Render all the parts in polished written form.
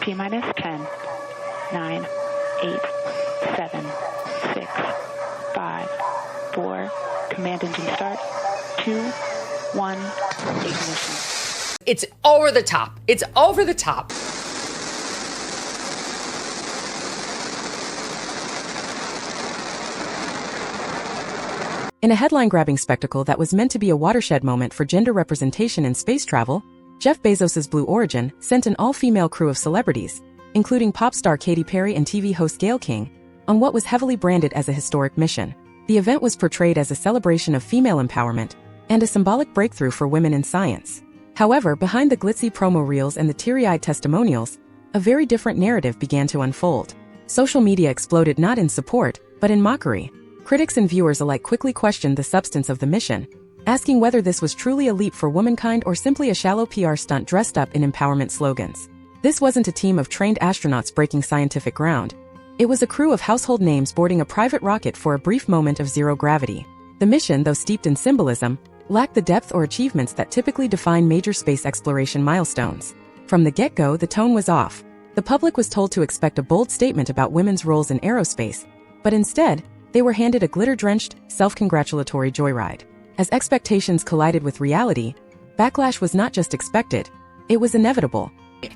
T-minus 10, 9, 8, 7, 6, 5, 4, command engine start, 2, 1, ignition. It's over the top. It's over the top. In a headline-grabbing spectacle that was meant to be a watershed moment for gender representation in space travel, Jeff Bezos' Blue Origin sent an all-female crew of celebrities, including pop star Katy Perry and TV host Gail, on what was heavily branded as a historic mission. The event was portrayed as a celebration of female empowerment and a symbolic breakthrough for women in science. However, behind the glitzy promo reels and the teary-eyed testimonials, a very different narrative began to unfold. Social media exploded not in support, but in mockery. Critics and viewers alike quickly questioned the substance of the mission, asking whether this was truly a leap for womankind or simply a shallow PR stunt dressed up in empowerment slogans. This wasn't a team of trained astronauts breaking scientific ground. It was a crew of household names boarding a private rocket for a brief moment of zero gravity. The mission, though steeped in symbolism, lacked the depth or achievements that typically define major space exploration milestones. From the get-go, the tone was off. The public was told to expect a bold statement about women's roles in aerospace, but instead, they were handed a glitter-drenched, self-congratulatory joyride. As expectations collided with reality, backlash was not just expected, it was inevitable.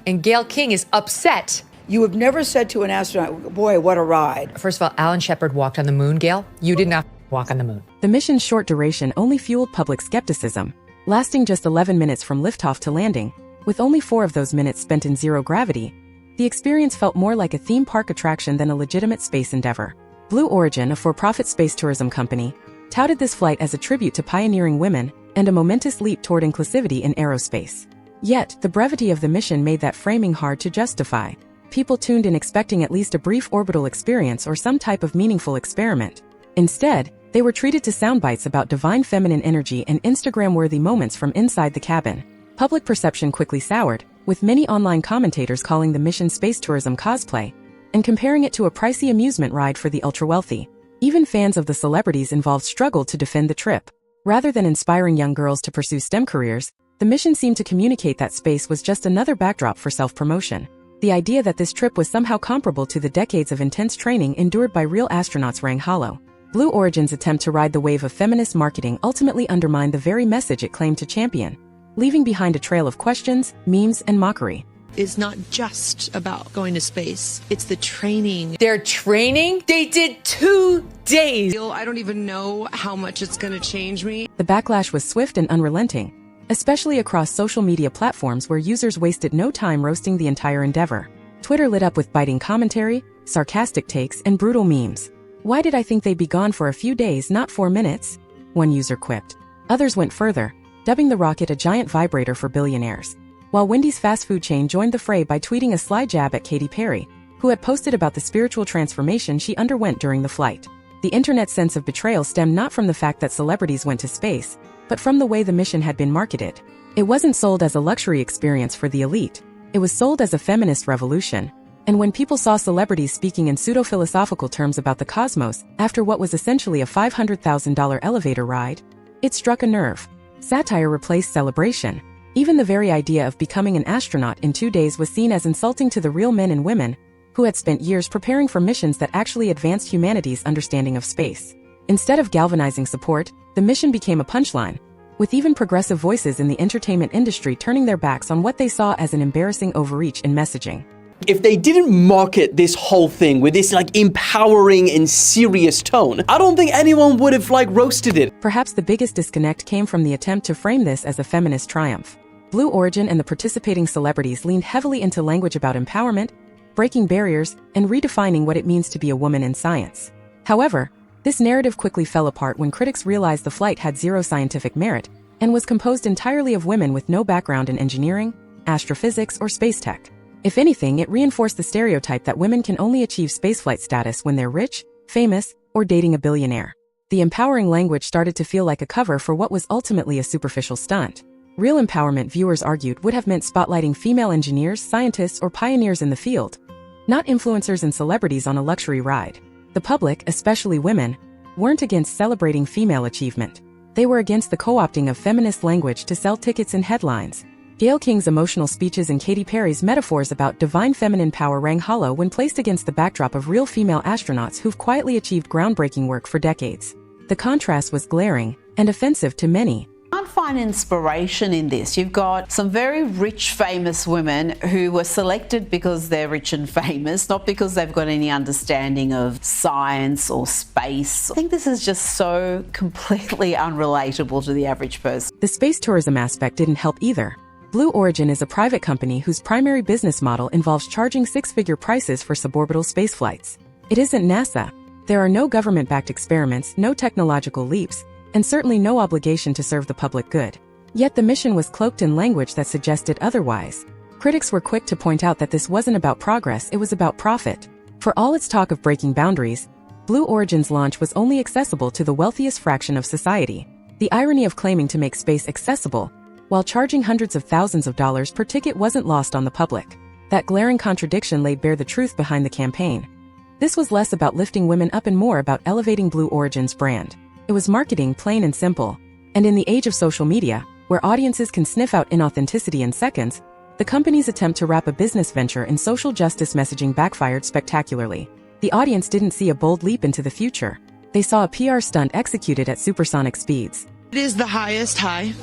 And Gail King is upset. You have never said to an astronaut, boy, what a ride. First of all, Alan Shepard walked on the moon, Gail. You did not walk on the moon. The mission's short duration only fueled public skepticism, lasting just 11 minutes from liftoff to landing, with only 4 of those minutes spent in zero gravity. The experience felt more like a theme park attraction than a legitimate space endeavor. Blue Origin, a for-profit space tourism company, touted this flight as a tribute to pioneering women and a momentous leap toward inclusivity in aerospace. Yet, the brevity of the mission made that framing hard to justify. People tuned in expecting at least a brief orbital experience or some type of meaningful experiment. Instead, they were treated to soundbites about divine feminine energy and Instagram-worthy moments from inside the cabin. Public perception quickly soured, with many online commentators calling the mission space tourism cosplay and comparing it to a pricey amusement ride for the ultra-wealthy. Even fans of the celebrities involved struggled to defend the trip. Rather than inspiring young girls to pursue STEM careers, the mission seemed to communicate that space was just another backdrop for self-promotion. The idea that this trip was somehow comparable to the decades of intense training endured by real astronauts rang hollow. Blue Origin's attempt to ride the wave of feminist marketing ultimately undermined the very message it claimed to champion, leaving behind a trail of questions, memes, and mockery. Is not just about going to space. It's the training. Their training? They did 2 days. I don't even know how much it's going to change me. The backlash was swift and unrelenting, especially across social media platforms where users wasted no time roasting the entire endeavor. Twitter lit up with biting commentary, sarcastic takes, and brutal memes. "Why did I think they'd be gone for a few days, not 4 minutes?" one user quipped. Others went further, dubbing the rocket a giant vibrator for billionaires. While Wendy's fast food chain joined the fray by tweeting a sly jab at Katy Perry, who had posted about the spiritual transformation she underwent during the flight. The internet's sense of betrayal stemmed not from the fact that celebrities went to space, but from the way the mission had been marketed. It wasn't sold as a luxury experience for the elite. It was sold as a feminist revolution. And when people saw celebrities speaking in pseudo-philosophical terms about the cosmos after what was essentially a $500,000 elevator ride, it struck a nerve. Satire replaced celebration. Even the very idea of becoming an astronaut in 2 days was seen as insulting to the real men and women who had spent years preparing for missions that actually advanced humanity's understanding of space. Instead of galvanizing support, the mission became a punchline, with even progressive voices in the entertainment industry turning their backs on what they saw as an embarrassing overreach in messaging. If they didn't market this whole thing with this empowering and serious tone, I don't think anyone would have roasted it. Perhaps the biggest disconnect came from the attempt to frame this as a feminist triumph. Blue Origin and the participating celebrities leaned heavily into language about empowerment, breaking barriers, and redefining what it means to be a woman in science. However, this narrative quickly fell apart when critics realized the flight had zero scientific merit and was composed entirely of women with no background in engineering, astrophysics, or space tech. If anything, it reinforced the stereotype that women can only achieve spaceflight status when they're rich, famous, or dating a billionaire. The empowering language started to feel like a cover for what was ultimately a superficial stunt. Real empowerment, viewers argued, would have meant spotlighting female engineers, scientists, or pioneers in the field, not influencers and celebrities on a luxury ride. The public, especially women, weren't against celebrating female achievement. They were against the co-opting of feminist language to sell tickets and headlines. Gail King's emotional speeches and Katy Perry's metaphors about divine feminine power rang hollow when placed against the backdrop of real female astronauts who've quietly achieved groundbreaking work for decades. The contrast was glaring and offensive to many. I can't find inspiration in this. You've got some very rich, famous women who were selected because they're rich and famous, not because they've got any understanding of science or space. I think this is just so completely unrelatable to the average person. The space tourism aspect didn't help either. Blue Origin is a private company whose primary business model involves charging six-figure prices for suborbital space flights. It isn't NASA. There are no government-backed experiments, no technological leaps, and certainly no obligation to serve the public good. Yet the mission was cloaked in language that suggested otherwise. Critics were quick to point out that this wasn't about progress, it was about profit. For all its talk of breaking boundaries, Blue Origin's launch was only accessible to the wealthiest fraction of society. The irony of claiming to make space accessible while charging hundreds of thousands of dollars per ticket wasn't lost on the public. That glaring contradiction laid bare the truth behind the campaign. This was less about lifting women up and more about elevating Blue Origin's brand. It was marketing, plain and simple. And in the age of social media, where audiences can sniff out inauthenticity in seconds, the company's attempt to wrap a business venture in social justice messaging backfired spectacularly. The audience didn't see a bold leap into the future. They saw a PR stunt executed at supersonic speeds. It is the highest high,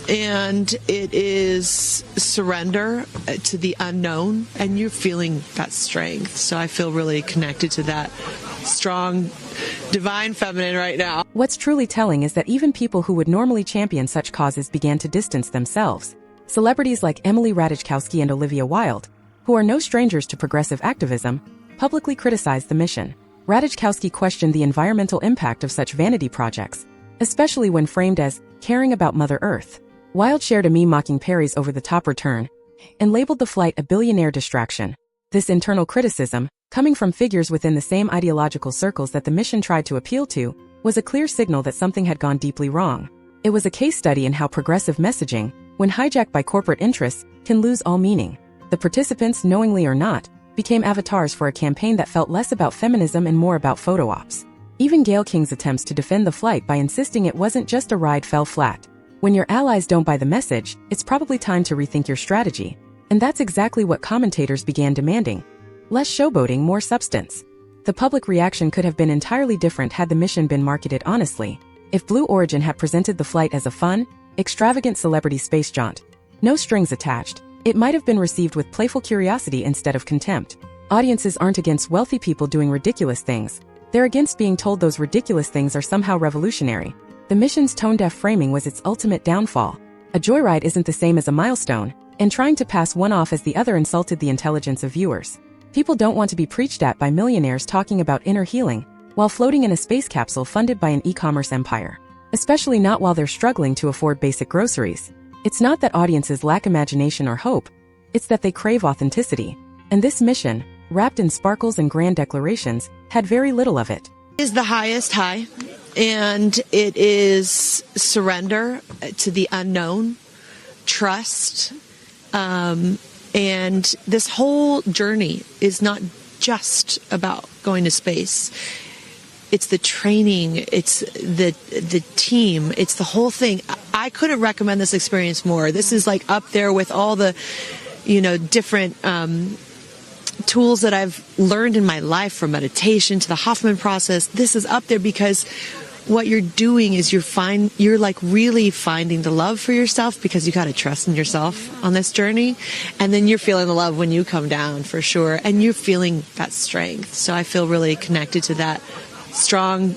and it is surrender to the unknown, and you're feeling that strength. So I feel really connected to that strong, divine feminine right now. What's truly telling is that even people who would normally champion such causes began to distance themselves. Celebrities like Emily Ratajkowski and Olivia Wilde, who are no strangers to progressive activism, publicly criticized the mission. Ratajkowski questioned the environmental impact of such vanity projects, especially when framed as caring about Mother Earth. Wilde shared a meme mocking Perry's over-the-top return and labeled the flight a billionaire distraction. This internal criticism, coming from figures within the same ideological circles that the mission tried to appeal to, was a clear signal that something had gone deeply wrong. It was a case study in how progressive messaging, when hijacked by corporate interests, can lose all meaning. The participants, knowingly or not, became avatars for a campaign that felt less about feminism and more about photo ops. Even Gail King's attempts to defend the flight by insisting it wasn't just a ride fell flat. When your allies don't buy the message, it's probably time to rethink your strategy. And that's exactly what commentators began demanding. Less showboating, more substance. The public reaction could have been entirely different had the mission been marketed honestly. If Blue Origin had presented the flight as a fun, extravagant celebrity space jaunt, no strings attached, it might have been received with playful curiosity instead of contempt. Audiences aren't against wealthy people doing ridiculous things. They're against being told those ridiculous things are somehow revolutionary. The mission's tone-deaf framing was its ultimate downfall. A joyride isn't the same as a milestone, and trying to pass one off as the other insulted the intelligence of viewers. People don't want to be preached at by millionaires talking about inner healing, while floating in a space capsule funded by an e-commerce empire. Especially not while they're struggling to afford basic groceries. It's not that audiences lack imagination or hope, it's that they crave authenticity. And this mission, wrapped in sparkles and grand declarations, had very little of it. It is the highest high, and it is surrender to the unknown, trust, and this whole journey is not just about going to space. It's the training, it's the team, it's the whole thing. I couldn't recommend this experience more. This is like up there with all the, different tools that I've learned in my life, from meditation to the Hoffman process. This is up there because what you're doing is you're like really finding the love for yourself, because you got to trust in yourself on this journey. And then you're feeling the love when you come down, for sure. And you're feeling that strength. So I feel really connected to that strong,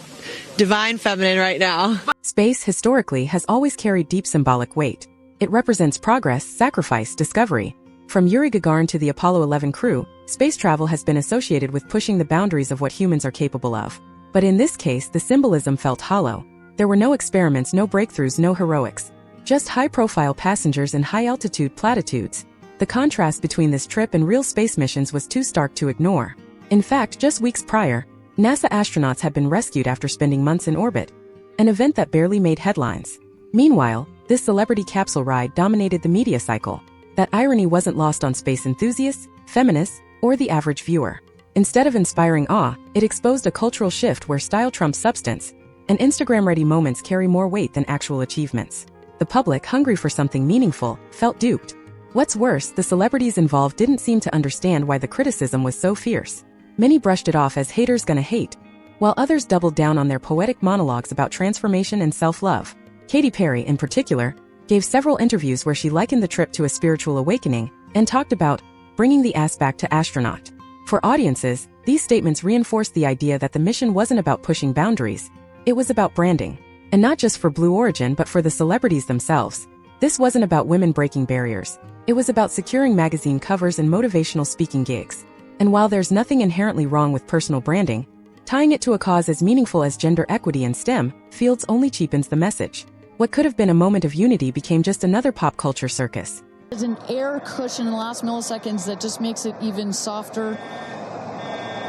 divine feminine right now. Space, historically, has always carried deep symbolic weight. It represents progress, sacrifice, discovery. From Yuri Gagarin to the Apollo 11 crew, space travel has been associated with pushing the boundaries of what humans are capable of. But in this case, the symbolism felt hollow. There were no experiments, no breakthroughs, no heroics. Just high-profile passengers and high-altitude platitudes. The contrast between this trip and real space missions was too stark to ignore. In fact, just weeks prior, NASA astronauts had been rescued after spending months in orbit, an event that barely made headlines. Meanwhile, this celebrity capsule ride dominated the media cycle. That irony wasn't lost on space enthusiasts, feminists, or the average viewer. Instead of inspiring awe, it exposed a cultural shift where style trumps substance, and Instagram-ready moments carry more weight than actual achievements. The public, hungry for something meaningful, felt duped. What's worse, the celebrities involved didn't seem to understand why the criticism was so fierce. Many brushed it off as haters gonna hate, while others doubled down on their poetic monologues about transformation and self-love. Katy Perry, in particular, gave several interviews where she likened the trip to a spiritual awakening and talked about bringing the ass back to astronaut. For audiences, these statements reinforced the idea that the mission wasn't about pushing boundaries, it was about branding. And not just for Blue Origin but for the celebrities themselves. This wasn't about women breaking barriers. It was about securing magazine covers and motivational speaking gigs. And while there's nothing inherently wrong with personal branding, tying it to a cause as meaningful as gender equity in STEM fields only cheapens the message. What could have been a moment of unity became just another pop culture circus. There's an air cushion in the last milliseconds that just makes it even softer.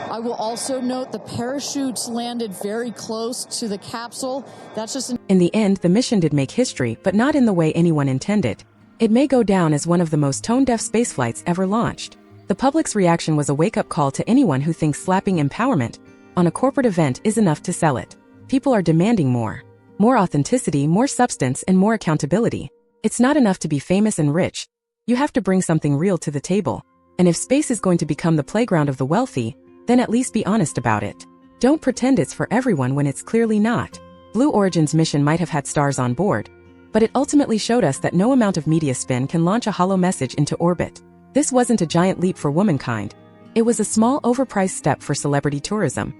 I will also note the parachutes landed very close to the capsule. That's just In the end, the mission did make history, but not in the way anyone intended. It may go down as one of the most tone-deaf spaceflights ever launched. The public's reaction was a wake-up call to anyone who thinks slapping empowerment on a corporate event is enough to sell it. People are demanding more. More authenticity, more substance, and more accountability. It's not enough to be famous and rich. You have to bring something real to the table. And if space is going to become the playground of the wealthy, then at least be honest about it. Don't pretend it's for everyone when it's clearly not. Blue Origin's mission might have had stars on board, but it ultimately showed us that no amount of media spin can launch a hollow message into orbit. This wasn't a giant leap for womankind. It was a small, overpriced step for celebrity tourism.